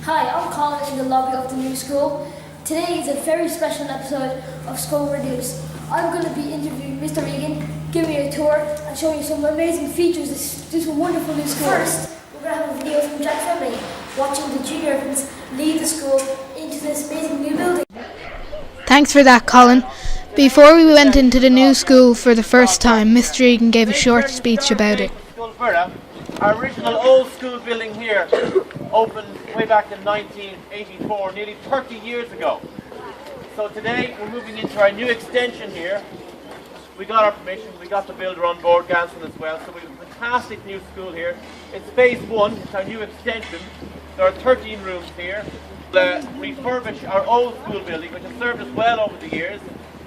Hi, I'm Colin in the lobby of the new school. Today is a very special episode of Scoil Mhuire. I'm going to be interviewing Mr. Egan, giving you a tour and showing you some amazing features of this wonderful new school. First, we're going to have a video from Jack's family, watching the junior infants lead the school into this amazing new building. Thanks for that, Colin. Before we went into the new school for the first time, Mr. Egan gave a short speech about it. Scoil Mhuire, our original old school building here opened way back in 1984, nearly 30 years ago. So today we're moving into our new extension here. We got our permission, we got the builder on board, Ganson as well, so we have a fantastic new school here. It's phase one, it's our new extension. There are 13 rooms here. We'll refurbish our old school building, which has served us well over the years,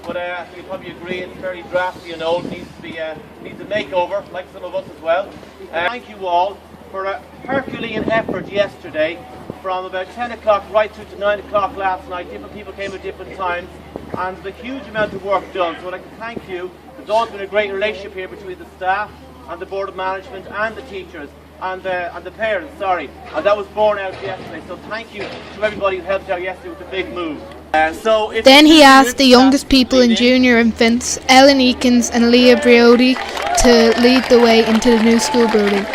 but you probably agree it's very drafty and old, needs a makeover, like some of us as well. Thank you all for a Herculean effort yesterday, from about 10 o'clock right through to 9 o'clock last night. Different people came at different times, and the huge amount of work done. So I'd like to thank you. There's always been a great relationship here between the staff and the board of management and the teachers and the parents, and that was borne out yesterday. So thank you to everybody who helped out yesterday with the big move. Then he asked the youngest people in junior infants, Ellen Eakins and Leah Briody, to lead the way into the new school building.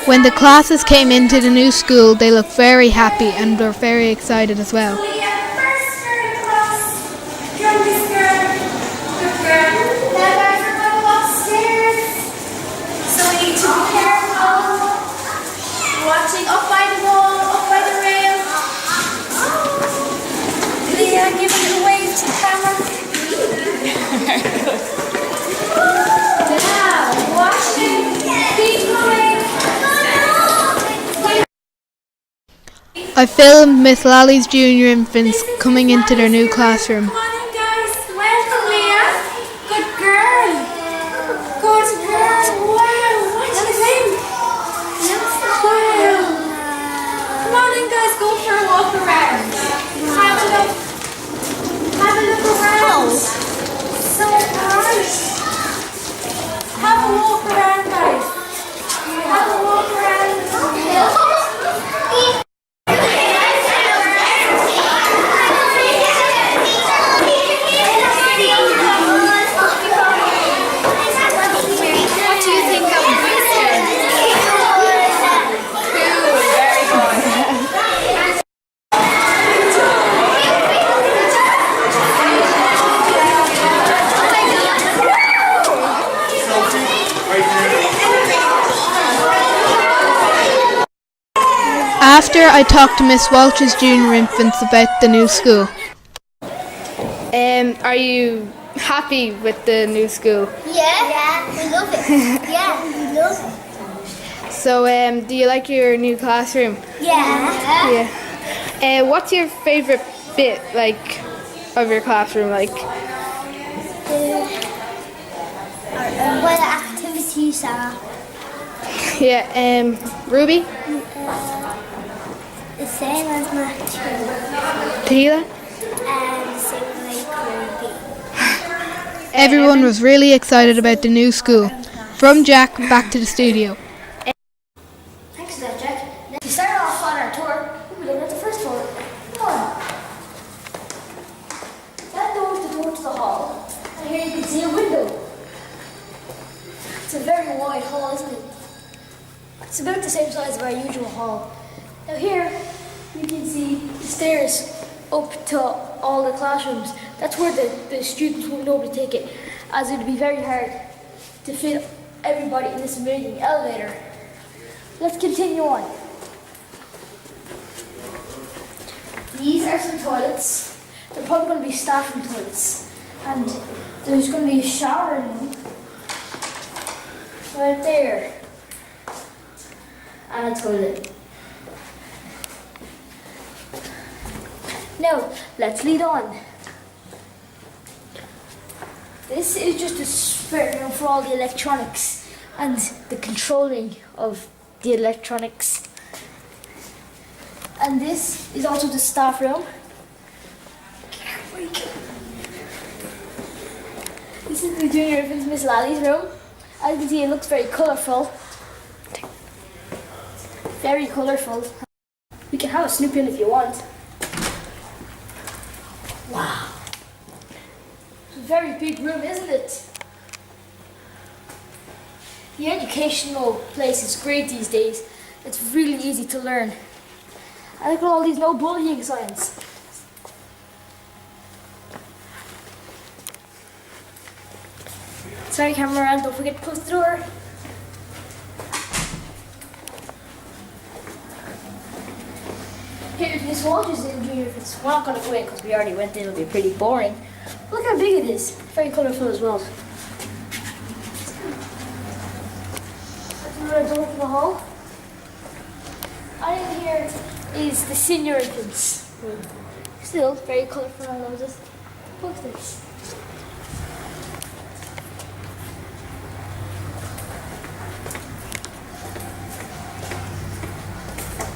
When the classes came into the new school, they looked very happy and were very excited as well. Watching up by the wall, up by the rail. Leah giving a wave to the camera. Now, watching, keep going. I filmed Miss Lally's junior infants coming into their new classroom. Morning, guys. Welcome, Leah. Good girl. Good girl. Wow, what do you think? Wow. Come on in, guys. Go for a walk around. Have a look around. So nice. Have a walk around, guys. Have a walk around. After I talked to Miss Walsh's junior infants about the new school. Are you happy with the new school? Yeah, we love it. Yeah, we love it. So, do you like your new classroom? Yeah. Yeah. What's your favourite bit, of your classroom, What the activities are. Yeah. Ruby? The same as Matthew. Tahila? And the same like Ruby. Everyone was really excited about the new school. From Jack, back to the studio. Thanks for that, Jack. To start off on our tour, we'll be looking at the first floor. Come on. That door is the door to the hall. And here you can see a window. It's a very wide hall, isn't it? It's about the same size of our usual hall. Now here, you can see the stairs up to all the classrooms. That's where the students will normally take it, as it would be very hard to fit everybody in this amazing elevator. Let's continue on. These are some toilets. They're probably going to be staff room toilets. And there's going to be a shower in them. Right there. And a toilet. Now, let's lead on. This is just a spare room for all the electronics and the controlling of the electronics. And this is also the staff room. This is the junior infants Miss Lally's room. As you can see, it looks very colourful. Very colourful. You can have a snoop in if you want. Wow. It's a very big room, isn't it? The educational place is great these days. It's really easy to learn. And look at all these no bullying signs. Sorry, cameraman, don't forget to close the door. Here's Miss Walters in junior infants. We're not going to go in because we already went in. It'll be pretty boring. Look how big it is. Very colourful as well. That's another door to the hall. And in here is the senior infants room. Still very colourful. I love this. Posters.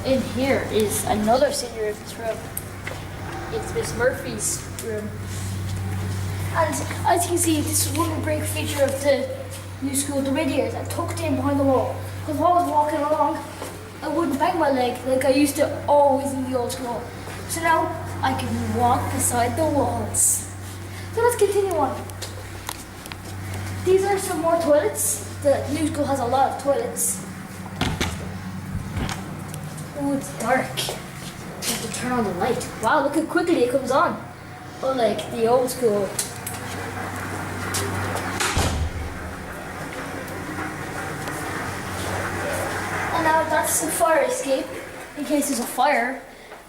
In here is another senior infants room. It's Miss Murphy's room. And as you can see, this is one great feature of the new school. The radiators are tucked in behind the wall. Because while I was walking along, I wouldn't bang my leg like I used to always in the old school. So now I can walk beside the walls. So let's continue on. These are some more toilets. The new school has a lot of toilets. Oh, it's dark. I have to turn on the light. Wow, look how quickly it comes on. Unlike the old school. And now that's the fire escape, in case there's a fire.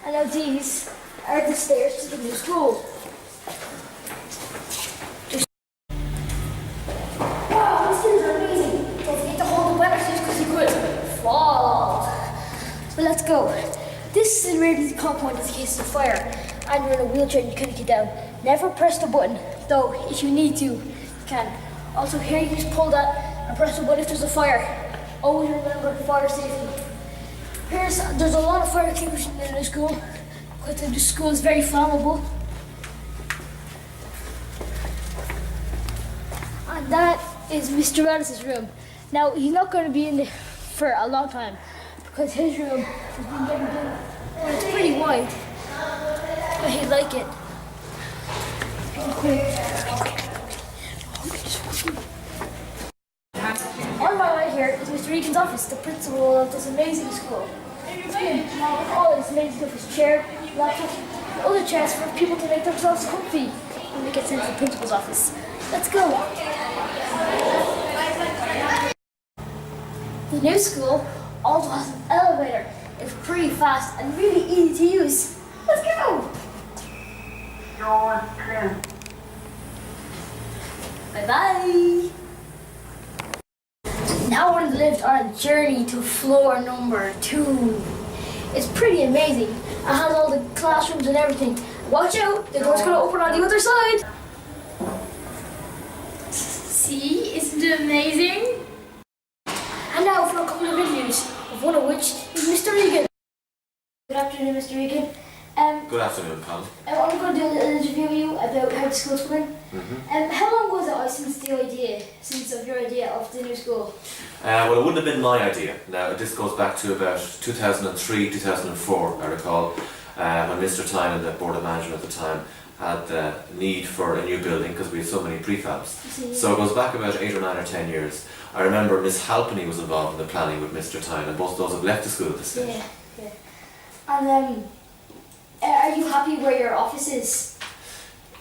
And now these are the stairs to the new school. Wow, these things are amazing. Don't forget to hold the weather just because you could fall. But let's go. This is an emergency call point in case of fire and you're in a wheelchair and you can't get down. Never press the button, though if you need to, you can. Also here you just pull that and press the button if there's a fire. Always remember fire safety. There's a lot of fire extinguishers in the school because the school is very flammable. And that is Mr. Ellis's room. Now he's not going to be in there for a long time, because his room has been getting big. It's pretty wide, but he'd like it. On my right here is Mr. Egan's office, the principal of this amazing school. All this amazing stuff is chair, laptop, other chairs for people to make themselves comfy when they get sent to the principal's office. Let's go. The new school also has an elevator. It's pretty fast and really easy to use. Let's go! Bye bye! Now we're lived on a journey to floor number 2. It's pretty amazing. It has all the classrooms and everything. Watch out, the door's gonna open on the other side. See, isn't it amazing? And now for a couple of interviews, one of which is Mr. Egan. Good afternoon, Mr. Egan. Good afternoon, Colin. I'm going to do a little interview with you about how the school's going. How long was it since your idea of the new school? Well, it wouldn't have been my idea. Now, this goes back to about 2003, 2004, I recall, when Mr. Tynan, the Board of Management at the time, had the need for a new building because we had so many prefabs. So it goes back about 8 or 9 or 10 years. I remember Miss Halpenny was involved in the planning with Mr. Tynan. Both of those have left the school at this stage. Yeah. And are you happy where your office is?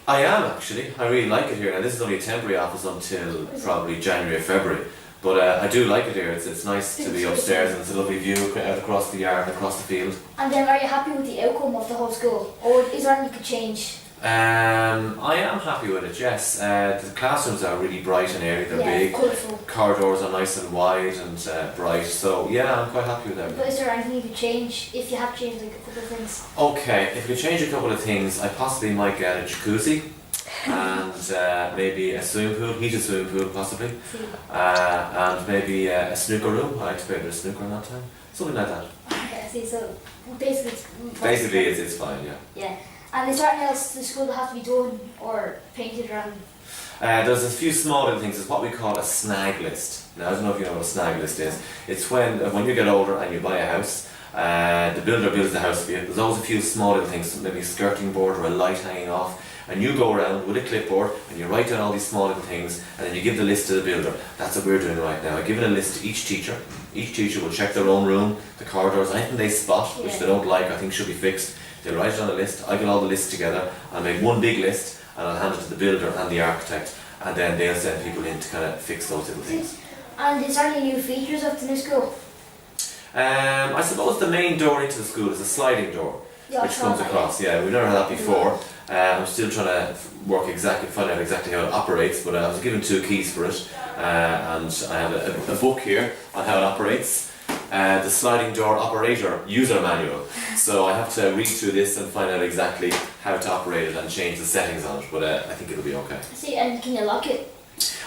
I am, actually. I really like it here. Now, this is only a temporary office until probably January or February. But I do like it here. It's nice to be upstairs and it's a lovely view out across the yard and across the field. And are you happy with the outcome of the whole school? Or is there anything you could change? I am happy with it, yes. The classrooms are really bright and airy, they're big. Colourful. Corridors are nice and wide and bright, so yeah, I'm quite happy with everything. But is there anything you could change, if you have changed like a couple of things? Okay, if we change a couple of things, I possibly might get a jacuzzi and maybe a swimming pool, heated swimming pool possibly, and maybe a snooker room. I like to play a bit of snooker in that time, something like that. Yes. see, so basically Basically, it's fine, yeah. Yeah. And is there anything else the school that has to be done or painted around? There's a few small little things. It's what we call a snag list. Now, I don't know if you know what a snag list is. It's when you get older and you buy a house, the builder builds the house for you. There's always a few small little things, maybe a skirting board or a light hanging off, and you go around with a clipboard and you write down all these small little things, and then you give the list to the builder. That's what we're doing right now. I've given a list to each teacher. Each teacher will check their own room, the corridors, anything they spot which they don't like, I think should be fixed. They'll write it on a list. I get all the lists together. I'll make one big list and I'll hand it to the builder and the architect, and then they'll send people in to kind of fix those little things. And is there any new features of the new school? I suppose the main door into the school is a sliding door, which comes across. Yeah, we've never had that before. I'm still trying to find out exactly how it operates, but I was given 2 keys for it, and I have a book here on how it operates. The sliding door operator user manual. So I have to read through this and find out exactly how to operate it and change the settings on it, but I think it'll be okay. See, and can you lock it?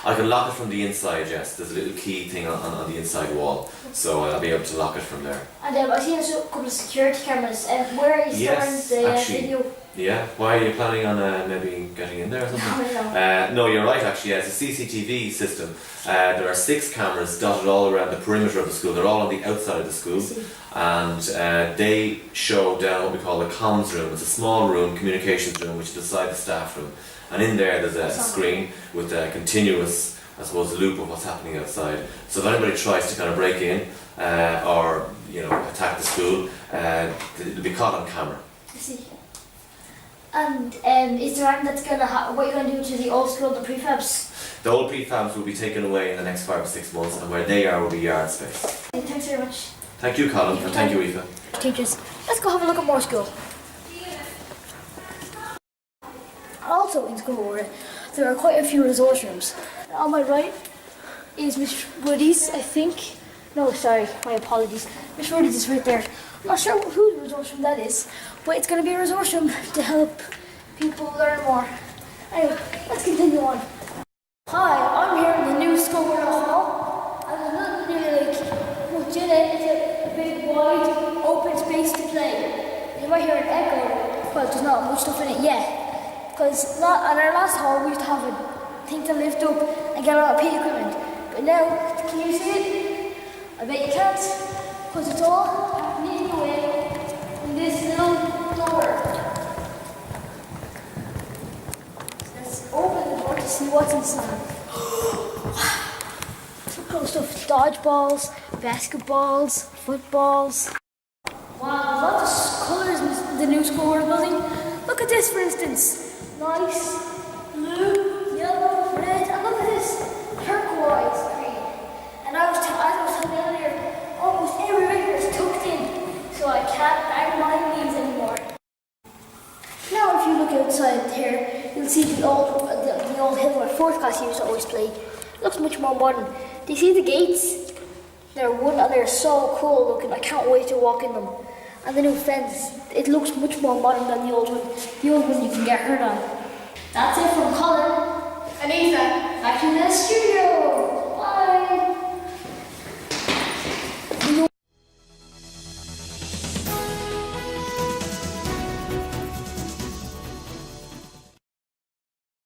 I can lock it from the inside, yes. There's a little key thing on the inside wall, so I'll be able to lock it from there. And I've seen a couple of security cameras. Where are you storing the video? Yeah, why are you planning on maybe getting in there or something? No, you're right actually, yeah, it's a CCTV system. There are 6 cameras dotted all around the perimeter of the school. They're all on the outside of the school, and they show down what we call the comms room. It's a small room, communications room, which is beside the staff room. And in there there's a screen with a continuous, I suppose, loop of what's happening outside. So if anybody tries to kind of break in or attack the school, it'll be caught on camera. I see. And is there anything that's gonna what are you gonna do to the old school, the prefabs? The old prefabs will be taken away in the next 5 or 6 months, and where they are will be yard space. Thanks very much. Thank you, Colin, and thank you, Aoife. Teachers, let's go have a look at more school. Also in Scoil Mhuire, there are quite a few resource rooms. On my right is Miss Woody's, I think. No, sorry, my apologies. Miss Woody's is right there. I'm not sure who the resource room that is, but it's going to be a resource room to help people learn more. Anyway, let's continue on. Hi, I'm here in the new Scoil Mhuire Hall, and there's nothing really much in it. It's a big, wide, open space to play. You might hear an echo, but there's not much stuff in it yet. Because in our last hall we used to have a thing to lift up and get a lot of PE equipment. But now, can you see it? I bet you can't, because it's all hidden away in this little door. So let's open the door to see what's inside. Some cool stuff, dodgeballs, basketballs, footballs. Wow, lots of colours in the new Scoil Mhuire building. Look at this, for instance. Nice, blue, yellow, red, and look at this, turquoise green. And as I was telling you earlier, almost every river is tucked in, so I can't bang my knees anymore. Now if you look outside here, you'll see the old hill where 4th class used to always play. It looks much more modern. Do you see the gates? They're wooden and they're so cool looking, I can't wait to walk in them. And the new fence, it looks much more modern than the old one. The old one you can get hurt on. That's it from Colin.